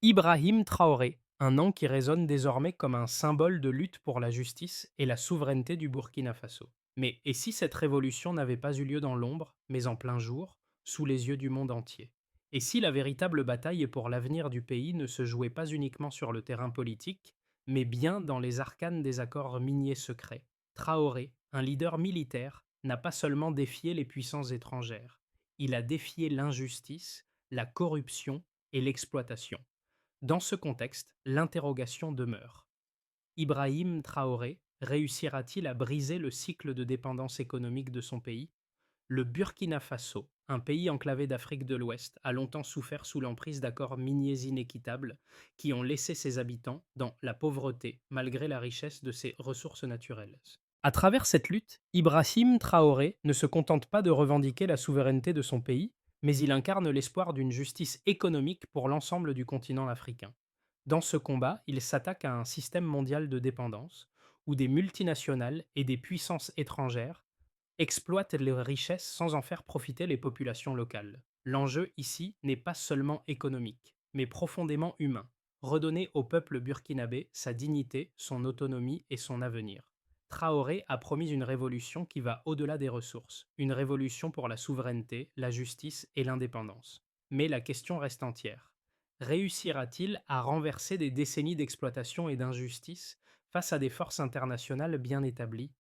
Ibrahim Traoré, un nom qui résonne désormais comme un symbole de lutte pour la justice et la souveraineté du Burkina Faso. Mais et si cette révolution n'avait pas eu lieu dans l'ombre, mais en plein jour, sous les yeux du monde entier? Et si la véritable bataille pour l'avenir du pays ne se jouait pas uniquement sur le terrain politique, mais bien dans les arcanes des accords miniers secrets? Traoré, un leader militaire, n'a pas seulement défié les puissances étrangères, il a défié l'injustice, la corruption et l'exploitation. Dans ce contexte, l'interrogation demeure. Ibrahim Traoré réussira-t-il à briser le cycle de dépendance économique de son pays? Le Burkina Faso, un pays enclavé d'Afrique de l'Ouest, a longtemps souffert sous l'emprise d'accords miniers inéquitables qui ont laissé ses habitants dans la pauvreté malgré la richesse de ses ressources naturelles. À travers cette lutte, Ibrahim Traoré ne se contente pas de revendiquer la souveraineté de son pays, mais il incarne l'espoir d'une justice économique pour l'ensemble du continent africain. Dans ce combat, il s'attaque à un système mondial de dépendance, où des multinationales et des puissances étrangères exploitent les richesses sans en faire profiter les populations locales. L'enjeu ici n'est pas seulement économique, mais profondément humain. Redonner au peuple burkinabé sa dignité, son autonomie et son avenir. Traoré a promis une révolution qui va au-delà des ressources, une révolution pour la souveraineté, la justice et l'indépendance. Mais la question reste entière. Réussira-t-il à renverser des décennies d'exploitation et d'injustice face à des forces internationales bien établies?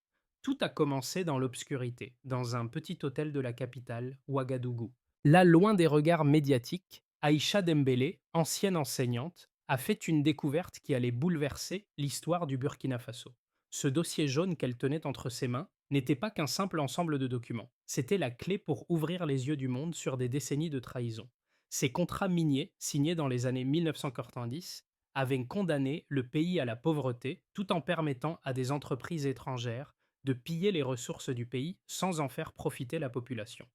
Tout a commencé dans l'obscurité, dans un petit hôtel de la capitale, Ouagadougou. Là, loin des regards médiatiques, Aïcha Dembélé, ancienne enseignante, a fait une découverte qui allait bouleverser l'histoire du Burkina Faso. Ce dossier jaune qu'elle tenait entre ses mains n'était pas qu'un simple ensemble de documents. C'était la clé pour ouvrir les yeux du monde sur des décennies de trahison. Ces contrats miniers, signés dans les années 1990, avaient condamné le pays à la pauvreté tout en permettant à des entreprises étrangères de piller les ressources du pays sans en faire profiter la population.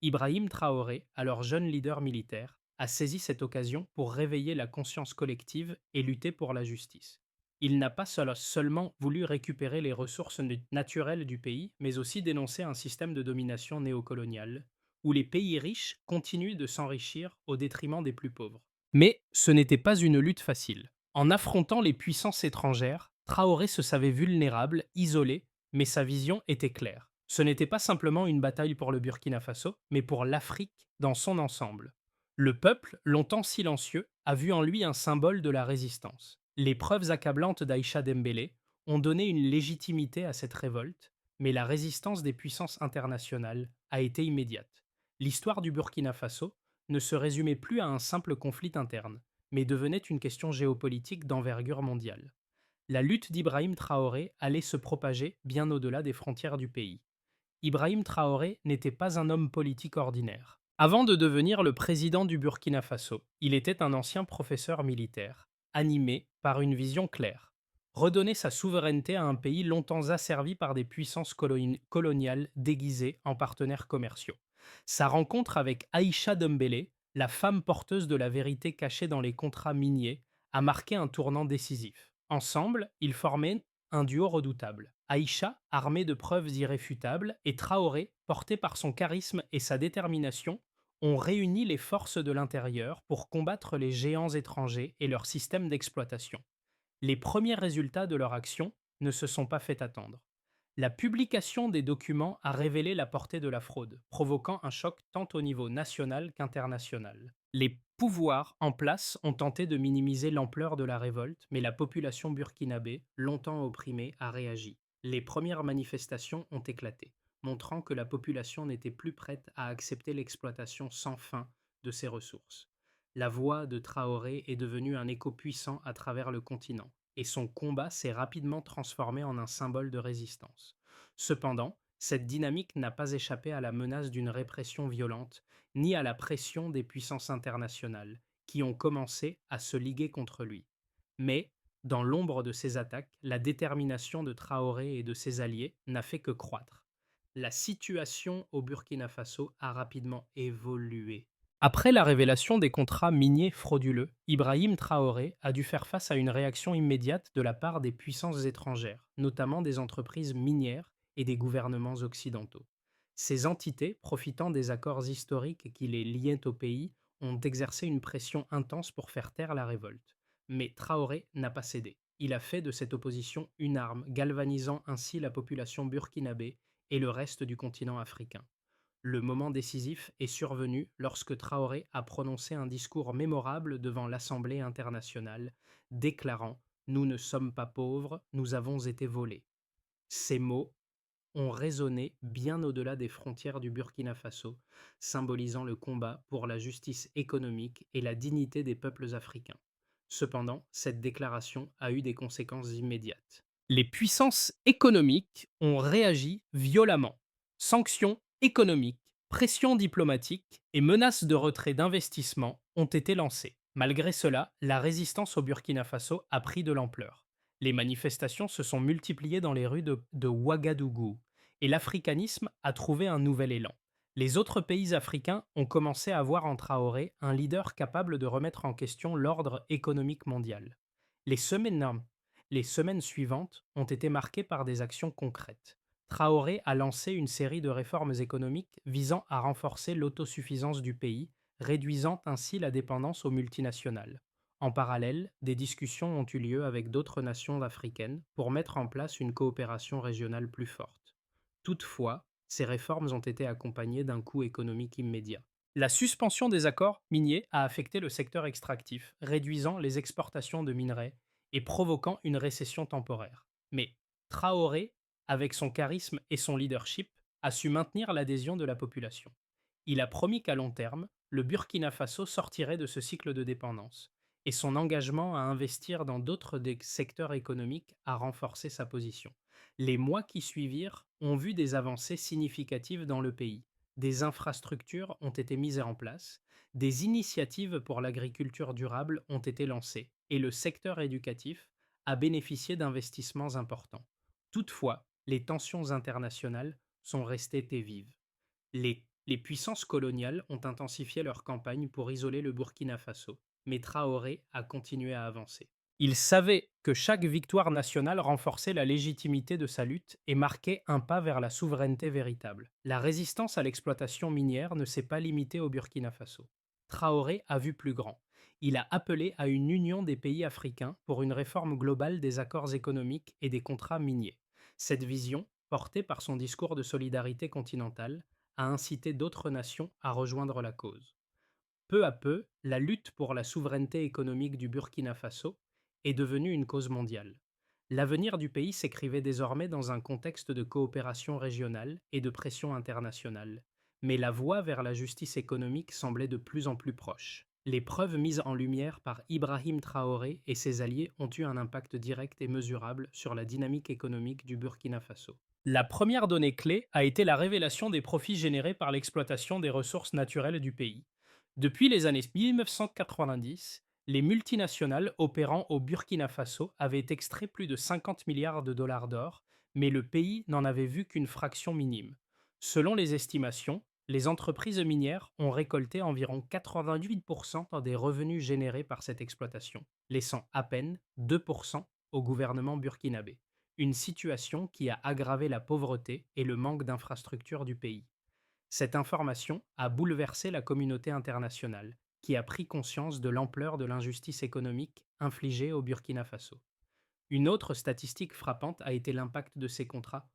Ibrahim Traoré, alors jeune leader militaire, a saisi cette occasion pour réveiller la conscience collective et lutter pour la justice. Il n'a pas seulement voulu récupérer les ressources naturelles du pays, mais aussi dénoncer un système de domination néocoloniale, où les pays riches continuent de s'enrichir au détriment des plus pauvres. Mais ce n'était pas une lutte facile. En affrontant les puissances étrangères, Traoré se savait vulnérable, isolé, mais sa vision était claire. Ce n'était pas simplement une bataille pour le Burkina Faso, mais pour l'Afrique dans son ensemble. Le peuple, longtemps silencieux, a vu en lui un symbole de la résistance. Les preuves accablantes d'Aïcha Dembélé ont donné une légitimité à cette révolte, mais la résistance des puissances internationales a été immédiate. L'histoire du Burkina Faso ne se résumait plus à un simple conflit interne, mais devenait une question géopolitique d'envergure mondiale. La lutte d'Ibrahim Traoré allait se propager bien au-delà des frontières du pays. Ibrahim Traoré n'était pas un homme politique ordinaire. Avant de devenir le président du Burkina Faso, il était un ancien professeur militaire, animé par une vision claire. Redonner sa souveraineté à un pays longtemps asservi par des puissances coloniales déguisées en partenaires commerciaux. Sa rencontre avec Aïcha Dembélé, la femme porteuse de la vérité cachée dans les contrats miniers, a marqué un tournant décisif. Ensemble, ils formaient un duo redoutable. Aïcha, armée de preuves irréfutables, et Traoré, porté par son charisme et sa détermination, ont réuni les forces de l'intérieur pour combattre les géants étrangers et leur système d'exploitation. Les premiers résultats de leur action ne se sont pas fait attendre. La publication des documents a révélé la portée de la fraude, provoquant un choc tant au niveau national qu'international. Les pouvoirs en place ont tenté de minimiser l'ampleur de la révolte, mais la population burkinabé, longtemps opprimée, a réagi. Les premières manifestations ont éclaté, montrant que la population n'était plus prête à accepter l'exploitation sans fin de ses ressources. La voix de Traoré est devenue un écho puissant à travers le continent, et son combat s'est rapidement transformé en un symbole de résistance. Cependant, cette dynamique n'a pas échappé à la menace d'une répression violente, ni à la pression des puissances internationales, qui ont commencé à se liguer contre lui. Mais, dans l'ombre de ces attaques, la détermination de Traoré et de ses alliés n'a fait que croître. La situation au Burkina Faso a rapidement évolué. Après la révélation des contrats miniers frauduleux, Ibrahim Traoré a dû faire face à une réaction immédiate de la part des puissances étrangères, notamment des entreprises minières et des gouvernements occidentaux. Ces entités, profitant des accords historiques qui les liaient au pays, ont exercé une pression intense pour faire taire la révolte. Mais Traoré n'a pas cédé. Il a fait de cette opposition une arme, galvanisant ainsi la population burkinabé et le reste du continent africain. Le moment décisif est survenu lorsque Traoré a prononcé un discours mémorable devant l'Assemblée internationale, déclarant: Nous ne sommes pas pauvres, nous avons été volés. Ces mots ont résonné bien au-delà des frontières du Burkina Faso, symbolisant le combat pour la justice économique et la dignité des peuples africains. Cependant, cette déclaration a eu des conséquences immédiates. Les puissances économiques ont réagi violemment. Sanctions économiques, pressions diplomatiques et menaces de retrait d'investissements ont été lancées. Malgré cela, la résistance au Burkina Faso a pris de l'ampleur. Les manifestations se sont multipliées dans les rues de Ouagadougou et l'africanisme a trouvé un nouvel élan. Les autres pays africains ont commencé à voir en Traoré un leader capable de remettre en question l'ordre économique mondial. Les semaines, les semaines suivantes ont été marquées par des actions concrètes. Traoré a lancé une série de réformes économiques visant à renforcer l'autosuffisance du pays, réduisant ainsi la dépendance aux multinationales. En parallèle, des discussions ont eu lieu avec d'autres nations africaines pour mettre en place une coopération régionale plus forte. Toutefois, ces réformes ont été accompagnées d'un coût économique immédiat. La suspension des accords miniers a affecté le secteur extractif, réduisant les exportations de minerais et provoquant une récession temporaire. Mais Traoré, avec son charisme et son leadership, a su maintenir l'adhésion de la population. Il a promis qu'à long terme, le Burkina Faso sortirait de ce cycle de dépendance, et son engagement à investir dans d'autres secteurs économiques a renforcé sa position. Les mois qui suivirent ont vu des avancées significatives dans le pays. Des infrastructures ont été mises en place, des initiatives pour l'agriculture durable ont été lancées, et le secteur éducatif a bénéficié d'investissements importants. Toutefois, les tensions internationales sont restées vives. Les puissances coloniales ont intensifié leur campagne pour isoler le Burkina Faso, mais Traoré a continué à avancer. Il savait que chaque victoire nationale renforçait la légitimité de sa lutte et marquait un pas vers la souveraineté véritable. La résistance à l'exploitation minière ne s'est pas limitée au Burkina Faso. Traoré a vu plus grand. Il a appelé à une union des pays africains pour une réforme globale des accords économiques et des contrats miniers. Cette vision, portée par son discours de solidarité continentale, a incité d'autres nations à rejoindre la cause. Peu à peu, la lutte pour la souveraineté économique du Burkina Faso est devenue une cause mondiale. L'avenir du pays s'écrivait désormais dans un contexte de coopération régionale et de pression internationale. Mais la voie vers la justice économique semblait de plus en plus proche. Les preuves mises en lumière par Ibrahim Traoré et ses alliés ont eu un impact direct et mesurable sur la dynamique économique du Burkina Faso. La première donnée clé a été la révélation des profits générés par l'exploitation des ressources naturelles du pays. Depuis les années 1990, les multinationales opérant au Burkina Faso avaient extrait plus de 50 milliards de dollars d'or, mais le pays n'en avait vu qu'une fraction minime. Selon les estimations, les entreprises minières ont récolté environ 88% des revenus générés par cette exploitation, laissant à peine 2% au gouvernement burkinabé. Une situation qui a aggravé la pauvreté et le manque d'infrastructures du pays. Cette information a bouleversé la communauté internationale, qui a pris conscience de l'ampleur de l'injustice économique infligée au Burkina Faso. Une autre statistique frappante a été l'impact de ces contrats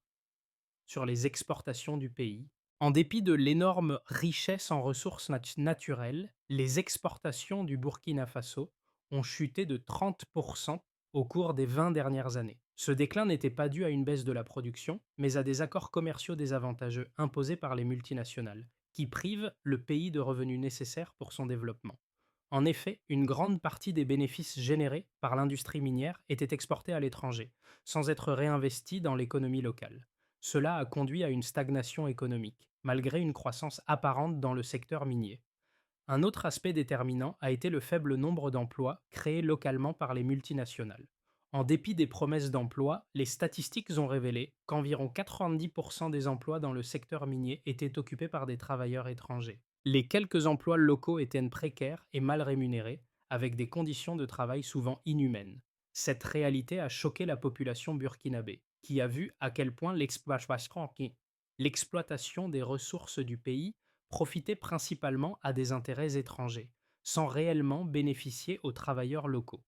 sur les exportations du pays. En dépit de l'énorme richesse en ressources naturelles, les exportations du Burkina Faso ont chuté de 30% au cours des 20 dernières années. Ce déclin n'était pas dû à une baisse de la production, mais à des accords commerciaux désavantageux imposés par les multinationales, qui privent le pays de revenus nécessaires pour son développement. En effet, une grande partie des bénéfices générés par l'industrie minière étaient exportés à l'étranger, sans être réinvestis dans l'économie locale. Cela a conduit à une stagnation économique, malgré une croissance apparente dans le secteur minier. Un autre aspect déterminant a été le faible nombre d'emplois créés localement par les multinationales. En dépit des promesses d'emploi, les statistiques ont révélé qu'environ 90% des emplois dans le secteur minier étaient occupés par des travailleurs étrangers. Les quelques emplois locaux étaient précaires et mal rémunérés, avec des conditions de travail souvent inhumaines. Cette réalité a choqué la population burkinabé, qui a vu à quel point l'exploitation des ressources du pays profitait principalement à des intérêts étrangers, sans réellement bénéficier aux travailleurs locaux.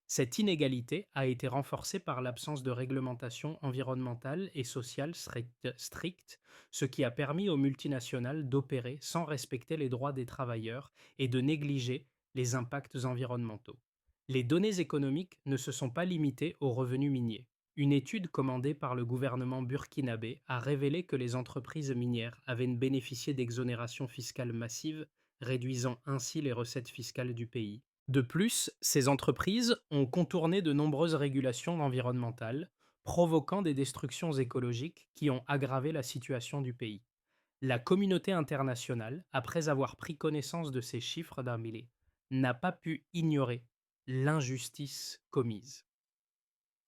Cette inégalité a été renforcée par l'absence de réglementation environnementale et sociale stricte, ce qui a permis aux multinationales d'opérer sans respecter les droits des travailleurs et de négliger les impacts environnementaux. Les données économiques ne se sont pas limitées aux revenus miniers. Une étude commandée par le gouvernement burkinabé a révélé que les entreprises minières avaient bénéficié d'exonérations fiscales massives, réduisant ainsi les recettes fiscales du pays. De plus, ces entreprises ont contourné de nombreuses régulations environnementales, provoquant des destructions écologiques qui ont aggravé la situation du pays. La communauté internationale, après avoir pris connaissance de ces chiffres d'Armilé, n'a pas pu ignorer l'injustice commise.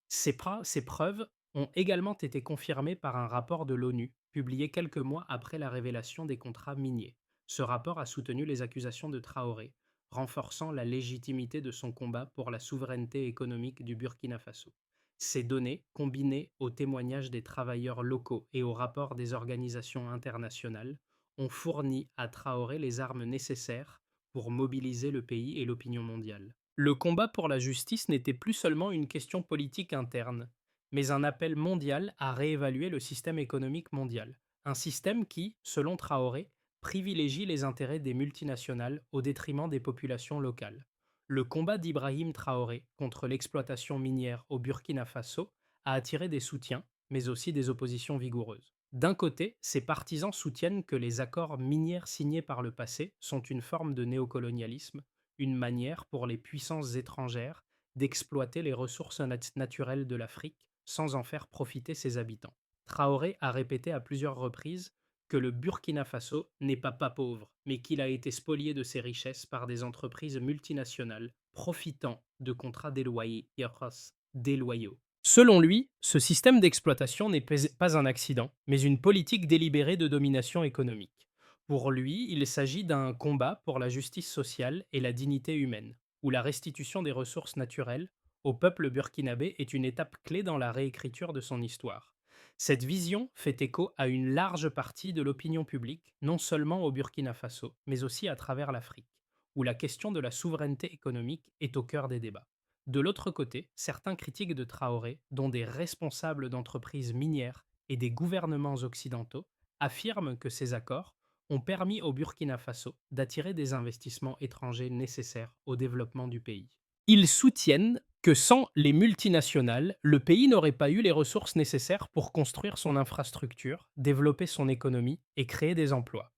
Ces preuves ont également été confirmées par un rapport de l'ONU, publié quelques mois après la révélation des contrats miniers. Ce rapport a soutenu les accusations de Traoré, renforçant la légitimité de son combat pour la souveraineté économique du Burkina Faso. Ces données, combinées aux témoignages des travailleurs locaux et aux rapports des organisations internationales, ont fourni à Traoré les armes nécessaires pour mobiliser le pays et l'opinion mondiale. Le combat pour la justice n'était plus seulement une question politique interne, mais un appel mondial à réévaluer le système économique mondial. Un système qui, selon Traoré, privilégie les intérêts des multinationales au détriment des populations locales. Le combat d'Ibrahim Traoré contre l'exploitation minière au Burkina Faso a attiré des soutiens, mais aussi des oppositions vigoureuses. D'un côté, ses partisans soutiennent que les accords miniers signés par le passé sont une forme de néocolonialisme, une manière pour les puissances étrangères d'exploiter les ressources naturelles de l'Afrique sans en faire profiter ses habitants. Traoré a répété à plusieurs reprises que le Burkina Faso n'est pas pauvre, mais qu'il a été spolié de ses richesses par des entreprises multinationales profitant de contrats déloyaux. Selon lui, ce système d'exploitation n'est pas un accident, mais une politique délibérée de domination économique. Pour lui, il s'agit d'un combat pour la justice sociale et la dignité humaine, où la restitution des ressources naturelles au peuple burkinabé est une étape clé dans la réécriture de son histoire. Cette vision fait écho à une large partie de l'opinion publique, non seulement au Burkina Faso, mais aussi à travers l'Afrique, où la question de la souveraineté économique est au cœur des débats. De l'autre côté, certains critiques de Traoré, dont des responsables d'entreprises minières et des gouvernements occidentaux, affirment que ces accords ont permis au Burkina Faso d'attirer des investissements étrangers nécessaires au développement du pays. Ils soutiennent que sans les multinationales, le pays n'aurait pas eu les ressources nécessaires pour construire son infrastructure, développer son économie et créer des emplois.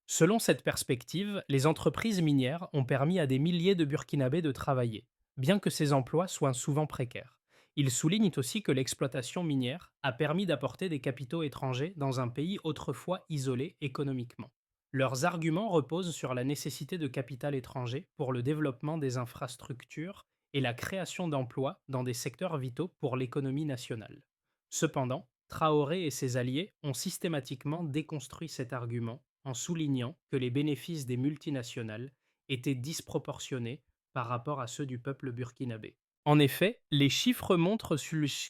Selon cette perspective, les entreprises minières ont permis à des milliers de Burkinabés de travailler, bien que ces emplois soient souvent précaires. Ils soulignent aussi que l'exploitation minière a permis d'apporter des capitaux étrangers dans un pays autrefois isolé économiquement. Leurs arguments reposent sur la nécessité de capital étranger pour le développement des infrastructures et la création d'emplois dans des secteurs vitaux pour l'économie nationale. Cependant, Traoré et ses alliés ont systématiquement déconstruit cet argument en soulignant que les bénéfices des multinationales étaient disproportionnés par rapport à ceux du peuple burkinabé. En effet, les chiffres montrent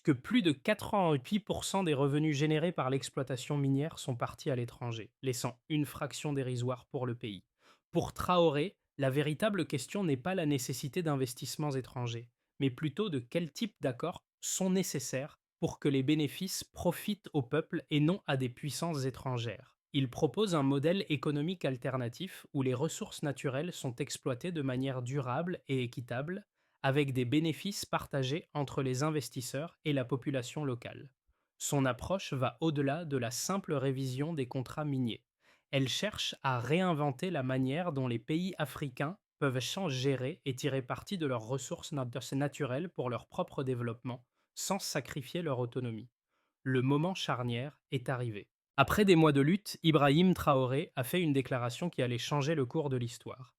que plus de 88% des revenus générés par l'exploitation minière sont partis à l'étranger, laissant une fraction dérisoire pour le pays. Pour Traoré, la véritable question n'est pas la nécessité d'investissements étrangers, mais plutôt de quel type d'accords sont nécessaires pour que les bénéfices profitent au peuple et non à des puissances étrangères. Il propose un modèle économique alternatif où les ressources naturelles sont exploitées de manière durable et équitable, avec des bénéfices partagés entre les investisseurs et la population locale. Son approche va au-delà de la simple révision des contrats miniers. Elle cherche à réinventer la manière dont les pays africains peuvent gérer et tirer parti de leurs ressources naturelles pour leur propre développement, sans sacrifier leur autonomie. Le moment charnière est arrivé. Après des mois de lutte, Ibrahim Traoré a fait une déclaration qui allait changer le cours de l'histoire.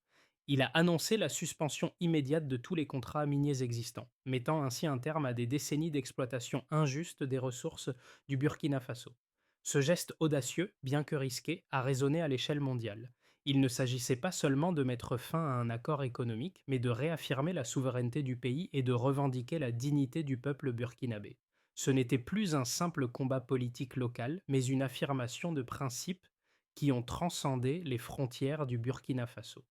Il a annoncé la suspension immédiate de tous les contrats miniers existants, mettant ainsi un terme à des décennies d'exploitation injuste des ressources du Burkina Faso. Ce geste audacieux, bien que risqué, a résonné à l'échelle mondiale. Il ne s'agissait pas seulement de mettre fin à un accord économique, mais de réaffirmer la souveraineté du pays et de revendiquer la dignité du peuple burkinabé. Ce n'était plus un simple combat politique local, mais une affirmation de principes qui ont transcendé les frontières du Burkina Faso.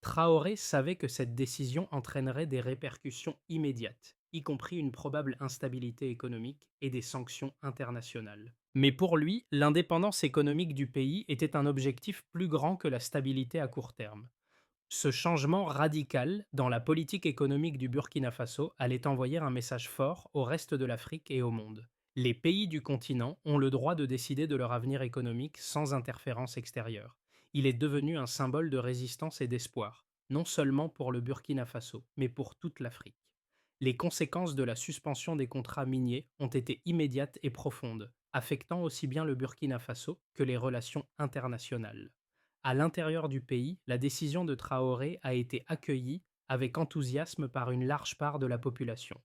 Traoré savait que cette décision entraînerait des répercussions immédiates, y compris une probable instabilité économique et des sanctions internationales. Mais pour lui, l'indépendance économique du pays était un objectif plus grand que la stabilité à court terme. Ce changement radical dans la politique économique du Burkina Faso allait envoyer un message fort au reste de l'Afrique et au monde. Les pays du continent ont le droit de décider de leur avenir économique sans interférence extérieure. Il est devenu un symbole de résistance et d'espoir, non seulement pour le Burkina Faso, mais pour toute l'Afrique. Les conséquences de la suspension des contrats miniers ont été immédiates et profondes, affectant aussi bien le Burkina Faso que les relations internationales. À l'intérieur du pays, la décision de Traoré a été accueillie avec enthousiasme par une large part de la population.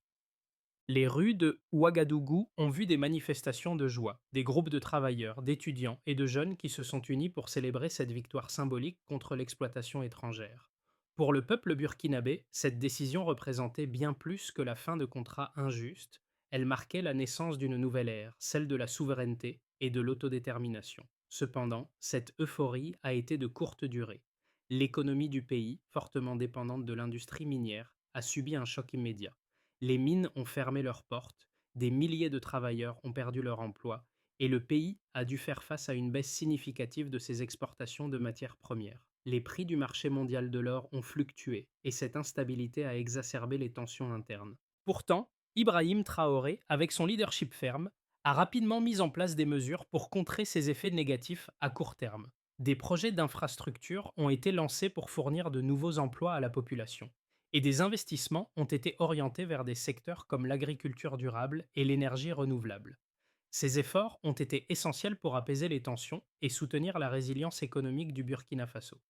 Les rues de Ouagadougou ont vu des manifestations de joie, des groupes de travailleurs, d'étudiants et de jeunes qui se sont unis pour célébrer cette victoire symbolique contre l'exploitation étrangère. Pour le peuple burkinabé, cette décision représentait bien plus que la fin de contrats injustes, elle marquait la naissance d'une nouvelle ère, celle de la souveraineté et de l'autodétermination. Cependant, cette euphorie a été de courte durée. L'économie du pays, fortement dépendante de l'industrie minière, a subi un choc immédiat. Les mines ont fermé leurs portes, des milliers de travailleurs ont perdu leur emploi, et le pays a dû faire face à une baisse significative de ses exportations de matières premières. Les prix du marché mondial de l'or ont fluctué, et cette instabilité a exacerbé les tensions internes. Pourtant, Ibrahim Traoré, avec son leadership ferme, a rapidement mis en place des mesures pour contrer ces effets négatifs à court terme. Des projets d'infrastructure ont été lancés pour fournir de nouveaux emplois à la population et des investissements ont été orientés vers des secteurs comme l'agriculture durable et l'énergie renouvelable. Ces efforts ont été essentiels pour apaiser les tensions et soutenir la résilience économique du Burkina Faso.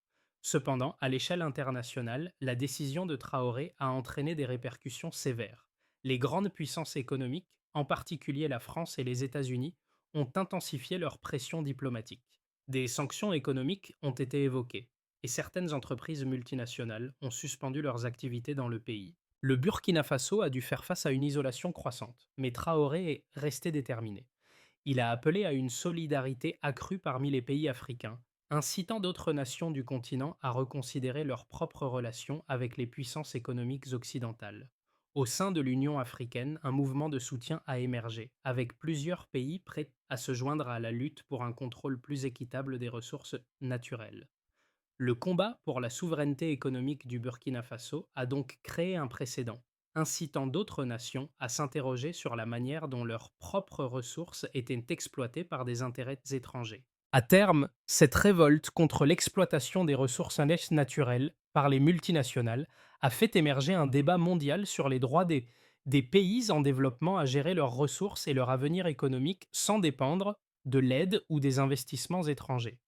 Cependant, à l'échelle internationale, la décision de Traoré a entraîné des répercussions sévères. Les grandes puissances économiques, en particulier la France et les États-Unis, ont intensifié leur pression diplomatique. Des sanctions économiques ont été évoquées, et certaines entreprises multinationales ont suspendu leurs activités dans le pays. Le Burkina Faso a dû faire face à une isolation croissante, mais Traoré est resté déterminé. Il a appelé à une solidarité accrue parmi les pays africains, incitant d'autres nations du continent à reconsidérer leurs propres relations avec les puissances économiques occidentales. Au sein de l'Union africaine, un mouvement de soutien a émergé, avec plusieurs pays prêts à se joindre à la lutte pour un contrôle plus équitable des ressources naturelles. Le combat pour la souveraineté économique du Burkina Faso a donc créé un précédent, incitant d'autres nations à s'interroger sur la manière dont leurs propres ressources étaient exploitées par des intérêts étrangers. À terme, cette révolte contre l'exploitation des ressources naturelles par les multinationales a fait émerger un débat mondial sur les droits des pays en développement à gérer leurs ressources et leur avenir économique sans dépendre de l'aide ou des investissements étrangers.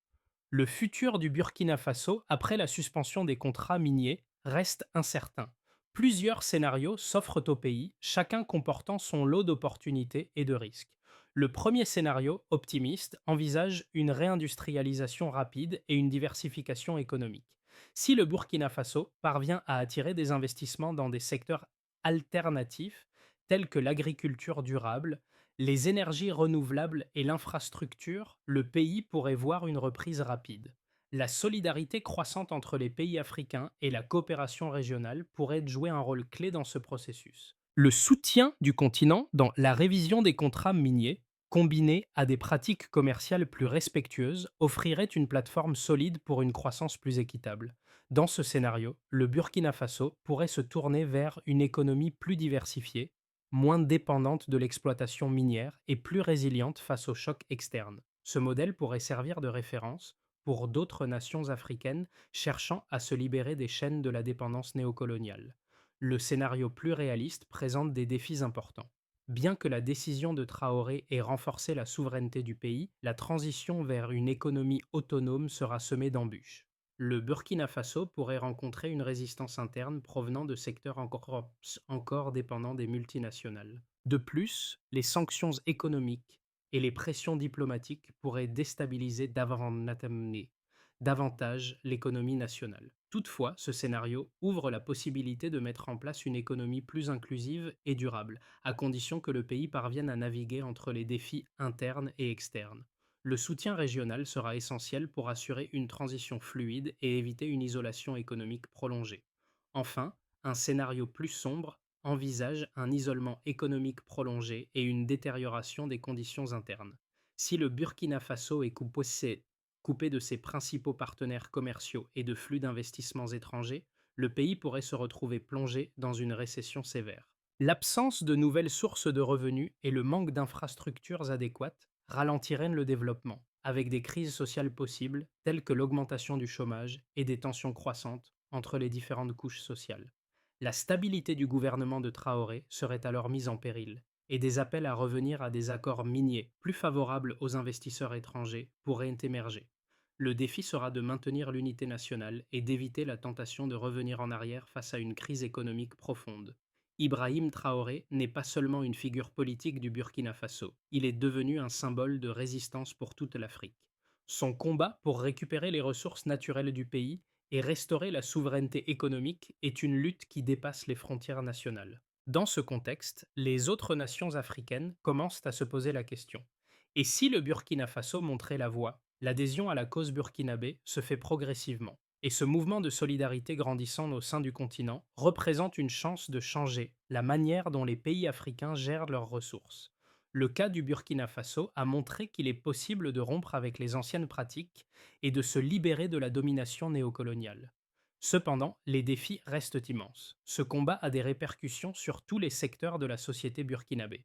Le futur du Burkina Faso, après la suspension des contrats miniers, reste incertain. Plusieurs scénarios s'offrent au pays, chacun comportant son lot d'opportunités et de risques. Le premier scénario, optimiste, envisage une réindustrialisation rapide et une diversification économique. Si le Burkina Faso parvient à attirer des investissements dans des secteurs alternatifs, tels que l'agriculture durable, les énergies renouvelables et l'infrastructure, le pays pourrait voir une reprise rapide. La solidarité croissante entre les pays africains et la coopération régionale pourraient jouer un rôle clé dans ce processus. Le soutien du continent dans la révision des contrats miniers, combiné à des pratiques commerciales plus respectueuses, offrirait une plateforme solide pour une croissance plus équitable. Dans ce scénario, le Burkina Faso pourrait se tourner vers une économie plus diversifiée, moins dépendante de l'exploitation minière et plus résiliente face aux chocs externes. Ce modèle pourrait servir de référence pour d'autres nations africaines cherchant à se libérer des chaînes de la dépendance néocoloniale. Le scénario plus réaliste présente des défis importants. Bien que la décision de Traoré ait renforcé la souveraineté du pays, la transition vers une économie autonome sera semée d'embûches. Le Burkina Faso pourrait rencontrer une résistance interne provenant de secteurs encore dépendants des multinationales. De plus, les sanctions économiques et les pressions diplomatiques pourraient déstabiliser davantage l'économie nationale. Toutefois, ce scénario ouvre la possibilité de mettre en place une économie plus inclusive et durable, à condition que le pays parvienne à naviguer entre les défis internes et externes. Le soutien régional sera essentiel pour assurer une transition fluide et éviter une isolation économique prolongée. Enfin, un scénario plus sombre envisage un isolement économique prolongé et une détérioration des conditions internes. Si le Burkina Faso est coupé de ses principaux partenaires commerciaux et de flux d'investissements étrangers, le pays pourrait se retrouver plongé dans une récession sévère. L'absence de nouvelles sources de revenus et le manque d'infrastructures adéquates ralentirait le développement, avec des crises sociales possibles telles que l'augmentation du chômage et des tensions croissantes entre les différentes couches sociales. La stabilité du gouvernement de Traoré serait alors mise en péril, et des appels à revenir à des accords miniers plus favorables aux investisseurs étrangers pourraient émerger. Le défi sera de maintenir l'unité nationale et d'éviter la tentation de revenir en arrière face à une crise économique profonde. Ibrahim Traoré n'est pas seulement une figure politique du Burkina Faso, il est devenu un symbole de résistance pour toute l'Afrique. Son combat pour récupérer les ressources naturelles du pays et restaurer la souveraineté économique est une lutte qui dépasse les frontières nationales. Dans ce contexte, les autres nations africaines commencent à se poser la question. Et si le Burkina Faso montrait la voie, l'adhésion à la cause burkinabé se fait progressivement. Et ce mouvement de solidarité grandissant au sein du continent représente une chance de changer la manière dont les pays africains gèrent leurs ressources. Le cas du Burkina Faso a montré qu'il est possible de rompre avec les anciennes pratiques et de se libérer de la domination néocoloniale. Cependant, les défis restent immenses. Ce combat a des répercussions sur tous les secteurs de la société burkinabé.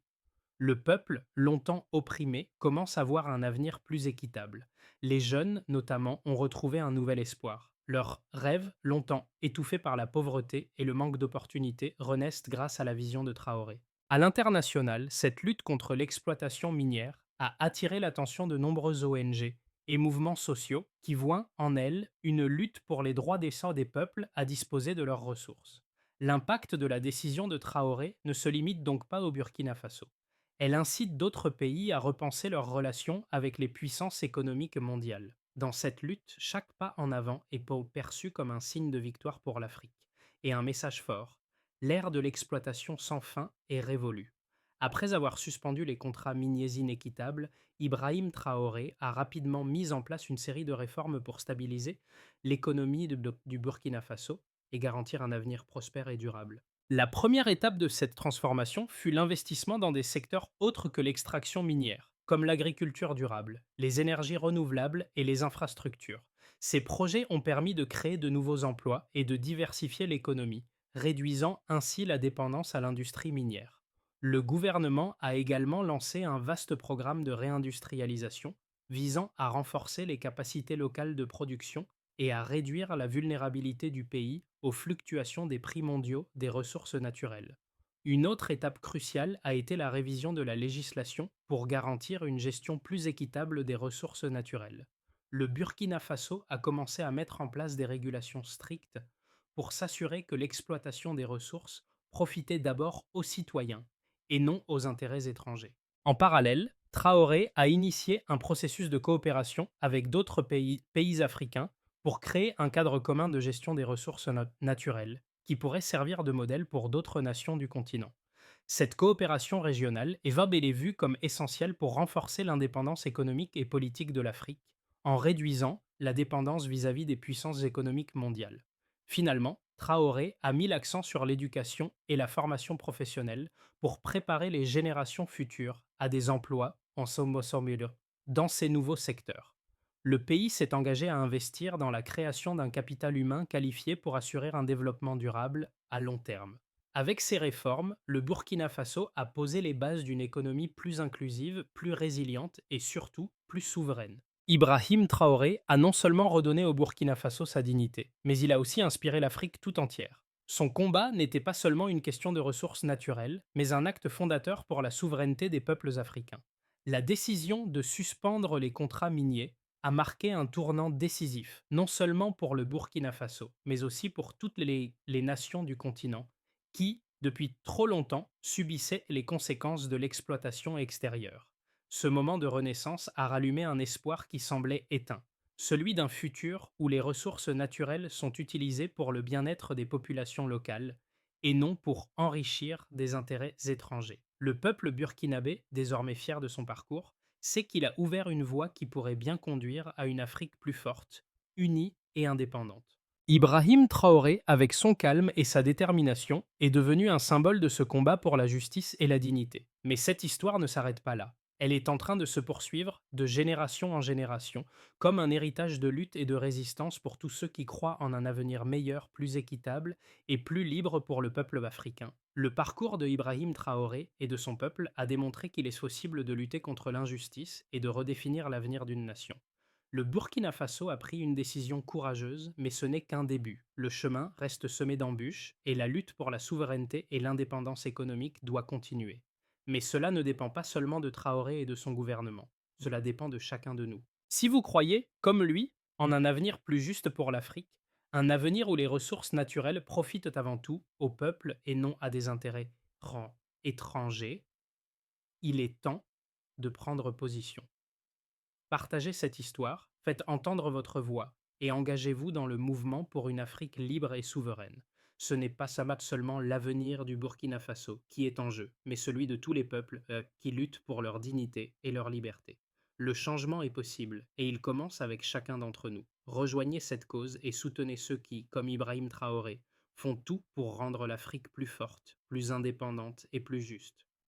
Le peuple, longtemps opprimé, commence à voir un avenir plus équitable. Les jeunes, notamment, ont retrouvé un nouvel espoir. Leurs rêves, longtemps étouffés par la pauvreté et le manque d'opportunités, renaissent grâce à la vision de Traoré. À l'international, cette lutte contre l'exploitation minière a attiré l'attention de nombreuses ONG et mouvements sociaux qui voient en elle une lutte pour les droits décents des peuples à disposer de leurs ressources. L'impact de la décision de Traoré ne se limite donc pas au Burkina Faso. Elle incite d'autres pays à repenser leurs relations avec les puissances économiques mondiales. Dans cette lutte, chaque pas en avant est perçu comme un signe de victoire pour l'Afrique, et un message fort. L'ère de l'exploitation sans fin est révolue. Après avoir suspendu les contrats miniers inéquitables, Ibrahim Traoré a rapidement mis en place une série de réformes pour stabiliser l'économie du Burkina Faso et garantir un avenir prospère et durable. La première étape de cette transformation fut l'investissement dans des secteurs autres que l'extraction minière, comme l'agriculture durable, les énergies renouvelables et les infrastructures. Ces projets ont permis de créer de nouveaux emplois et de diversifier l'économie, réduisant ainsi la dépendance à l'industrie minière. Le gouvernement a également lancé un vaste programme de réindustrialisation visant à renforcer les capacités locales de production et à réduire la vulnérabilité du pays aux fluctuations des prix mondiaux des ressources naturelles. Une autre étape cruciale a été la révision de la législation pour garantir une gestion plus équitable des ressources naturelles. Le Burkina Faso a commencé à mettre en place des régulations strictes pour s'assurer que l'exploitation des ressources profitait d'abord aux citoyens et non aux intérêts étrangers. En parallèle, Traoré a initié un processus de coopération avec d'autres pays africains pour créer un cadre commun de gestion des ressources naturelles, qui pourrait servir de modèle pour d'autres nations du continent. Cette coopération régionale est bel et vue comme essentielle pour renforcer l'indépendance économique et politique de l'Afrique, en réduisant la dépendance vis-à-vis des puissances économiques mondiales. Finalement, Traoré a mis l'accent sur l'éducation et la formation professionnelle pour préparer les générations futures à des emplois en Somosomilo dans ces nouveaux secteurs. Le pays s'est engagé à investir dans la création d'un capital humain qualifié pour assurer un développement durable à long terme. Avec ces réformes, le Burkina Faso a posé les bases d'une économie plus inclusive, plus résiliente et surtout plus souveraine. Ibrahim Traoré a non seulement redonné au Burkina Faso sa dignité, mais il a aussi inspiré l'Afrique tout entière. Son combat n'était pas seulement une question de ressources naturelles, mais un acte fondateur pour la souveraineté des peuples africains. La décision de suspendre les contrats miniers a marqué un tournant décisif, non seulement pour le Burkina Faso, mais aussi pour toutes les nations du continent, qui, depuis trop longtemps, subissaient les conséquences de l'exploitation extérieure. Ce moment de renaissance a rallumé un espoir qui semblait éteint, celui d'un futur où les ressources naturelles sont utilisées pour le bien-être des populations locales et non pour enrichir des intérêts étrangers. Le peuple burkinabé, désormais fier de son parcours, C'est qu'il a ouvert une voie qui pourrait bien conduire à une Afrique plus forte, unie et indépendante. Ibrahim Traoré, avec son calme et sa détermination, est devenu un symbole de ce combat pour la justice et la dignité. Mais cette histoire ne s'arrête pas là. Elle est en train de se poursuivre de génération en génération, comme un héritage de lutte et de résistance pour tous ceux qui croient en un avenir meilleur, plus équitable et plus libre pour le peuple africain. Le parcours de Ibrahim Traoré et de son peuple a démontré qu'il est possible de lutter contre l'injustice et de redéfinir l'avenir d'une nation. Le Burkina Faso a pris une décision courageuse, mais ce n'est qu'un début. Le chemin reste semé d'embûches et la lutte pour la souveraineté et l'indépendance économique doit continuer. Mais cela ne dépend pas seulement de Traoré et de son gouvernement. Cela dépend de chacun de nous. Si vous croyez, comme lui, en un avenir plus juste pour l'Afrique, un avenir où les ressources naturelles profitent avant tout au peuple et non à des intérêts étrangers, il est temps de prendre position. Partagez cette histoire, faites entendre votre voix et engagez-vous dans le mouvement pour une Afrique libre et souveraine. Ce n'est pas seulement l'avenir du Burkina Faso qui est en jeu, mais celui de tous les peuples qui luttent pour leur dignité et leur liberté. Le changement est possible et il commence avec chacun d'entre nous. Rejoignez cette cause et soutenez ceux qui, comme Ibrahim Traoré, font tout pour rendre l'Afrique plus forte, plus indépendante et plus juste.